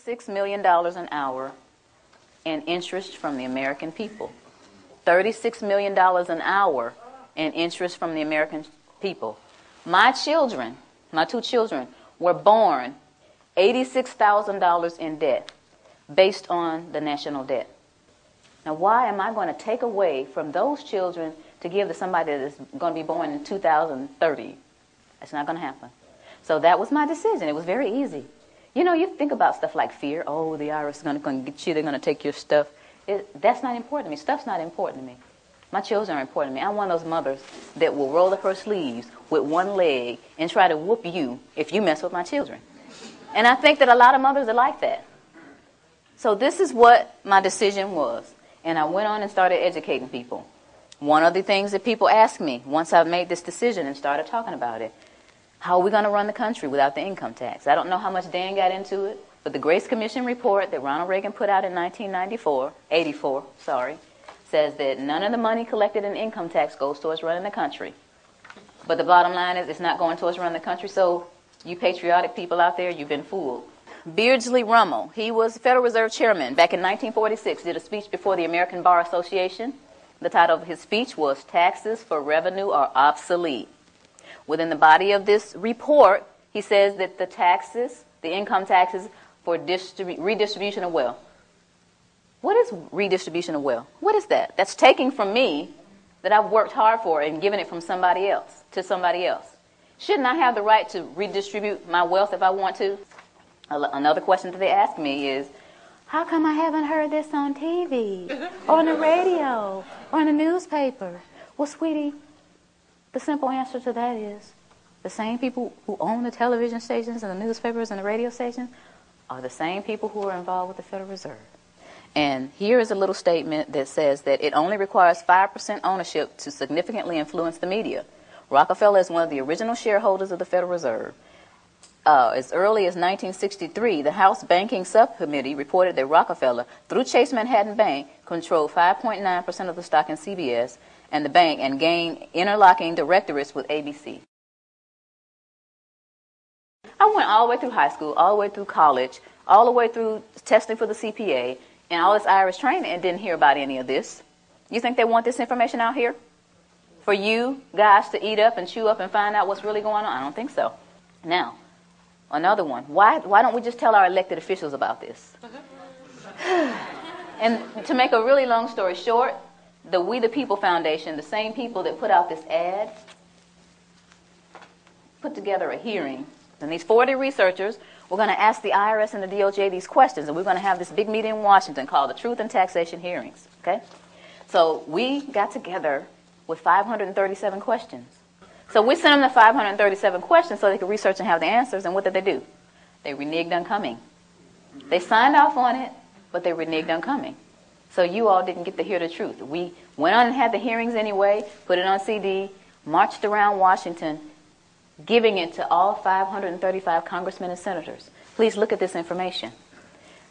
$36 million an hour in interest from the American people. $36 million an hour in interest from the American people. My children, my 2 children, were born $86,000 in debt based on the national debt. Now, why am I going to take away from those children to give to somebody that is going to be born in 2030? That's not going to happen. So that was my decision. It was very easy. You know, you think about stuff like fear. Oh, the IRS is going to get you. They're going to take your stuff. That's not important to me. Stuff's not important to me. My children are important to me. I'm one of those mothers that will roll up her sleeves with one leg and try to whoop you if you mess with my children. And I think that a lot of mothers are like that. So this is what my decision was. And I went on and started educating people. One of the things that people asked me once I made this decision and started talking about it, how are we going to run the country without the income tax? I don't know how much Dan got into it, but the Grace Commission report that Ronald Reagan put out in 1984, says that none of the money collected in income tax goes towards running the country. But the bottom line is it's not going towards running the country, so you patriotic people out there, you've been fooled. Beardsley Rummel, he was Federal Reserve Chairman back in 1946, did a speech before the American Bar Association. The title of his speech was Taxes for Revenue Are Obsolete. Within the body of this report, he says that the taxes, the income taxes for redistribution of wealth. What is redistribution of wealth? What is that? That's taking from me that I've worked hard for and giving it from somebody else to somebody else. Shouldn't I have the right to redistribute my wealth if I want to? Another question that they ask me is, how come I haven't heard this on TV or on the radio or in the newspaper? Well, sweetie, the simple answer to that is the same people who own the television stations and the newspapers and the radio stations are the same people who are involved with the Federal Reserve. And here is a little statement that says that it only requires 5% ownership to significantly influence the media. Rockefeller is one of the original shareholders of the Federal Reserve. As early as 1963, the House Banking Subcommittee reported that Rockefeller, through Chase Manhattan Bank, controlled 5.9% of the stock in CBS and the bank and gained interlocking directorates with ABC. I went all the way through high school, all the way through college, all the way through testing for the CPA, and all this IRS training and didn't hear about any of this. You think they want this information out here for you guys to eat up and chew up and find out what's really going on? I don't think so. Now, another one. Why don't we just tell our elected officials about this? And to make a really long story short, the We the People Foundation, the same people that put out this ad, put together a hearing. And these 40 researchers were going to ask the IRS and the DOJ these questions. And we're going to have this big meeting in Washington called the Truth and Taxation Hearings. Okay? So we got together with 537 questions. So we sent them the 537 questions so they could research and have the answers. And what did they do? They reneged on coming. They signed off on it, but they reneged on coming. So you all didn't get to hear the truth. We went on and had the hearings anyway, put it on CD, marched around Washington, giving it to all 535 congressmen and senators. Please look at this information.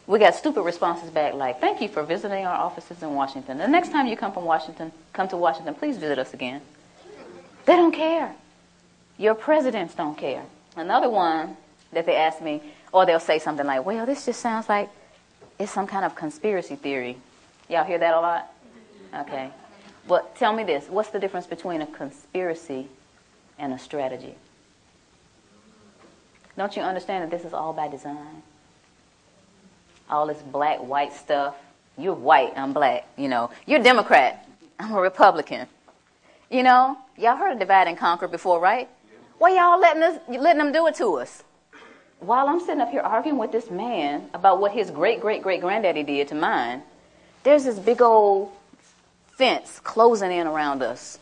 We got stupid responses back like, thank you for visiting our offices in Washington. The next time you come to Washington, please visit us again. They don't care. Your presidents don't care. Another one that they ask me, or they'll say something like, well, this just sounds like it's some kind of conspiracy theory. Y'all hear that a lot? Okay. But tell me this. What's the difference between a conspiracy and a strategy? Don't you understand that this is all by design? All this black, white stuff. You're white, I'm black. You know, you're a Democrat, I'm a Republican. You know, y'all heard of divide and conquer before, right? Why y'all letting them do it to us? While I'm sitting up here arguing with this man about what his great-great-great-granddaddy did to mine, there's this big old fence closing in around us.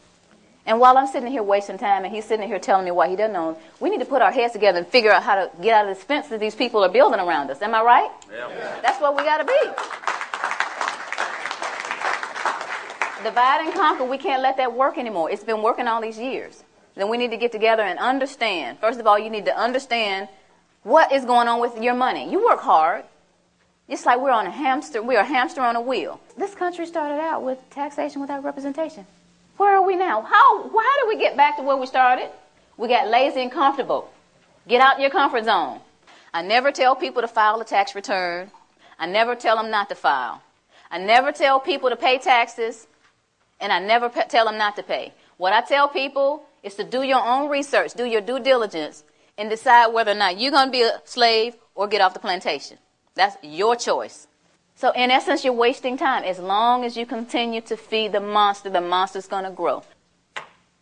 And while I'm sitting here wasting time and he's sitting here telling me why he doesn't know, we need to put our heads together and figure out how to get out of this fence that these people are building around us. Am I right? Yeah. That's what we got to be. Divide and conquer, we can't let that work anymore. It's been working all these years. Then we need to get together and understand. First of all, you need to understand what is going on with your money. You work hard. It's like we're a hamster on a wheel. This country started out with taxation without representation. Where are we now? How did we get back to where we started? We got lazy and comfortable. Get out your comfort zone. I never tell people to file a tax return. I never tell them not to file. I never tell people to pay taxes, and I never tell them not to pay. What I tell people is to do your own research, do your due diligence, and decide whether or not you're going to be a slave or get off the plantation. That's your choice. So in essence, you're wasting time. As long as you continue to feed the monster's going to grow.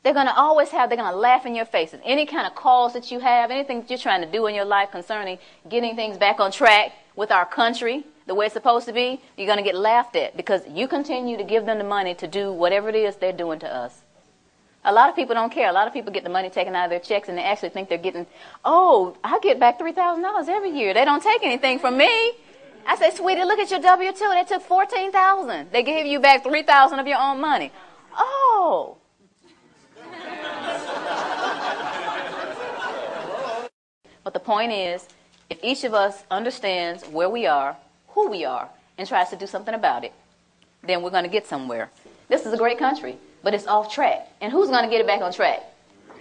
They're going to laugh in your faces. Any kind of cause that you have, anything that you're trying to do in your life concerning getting things back on track with our country, the way it's supposed to be, you're going to get laughed at because you continue to give them the money to do whatever it is they're doing to us. A lot of people don't care. A lot of people get the money taken out of their checks and they actually think they're getting, oh, I get back $3,000 every year. They don't take anything from me. I say, sweetie, look at your W-2. They took $14,000. They gave you back $3,000 of your own money. Oh. But the point is, if each of us understands where we are, who we are, and tries to do something about it, then we're going to get somewhere. This is a great country, but it's off track. And who's going to get it back on track?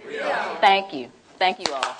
Yeah. Thank you. Thank you all.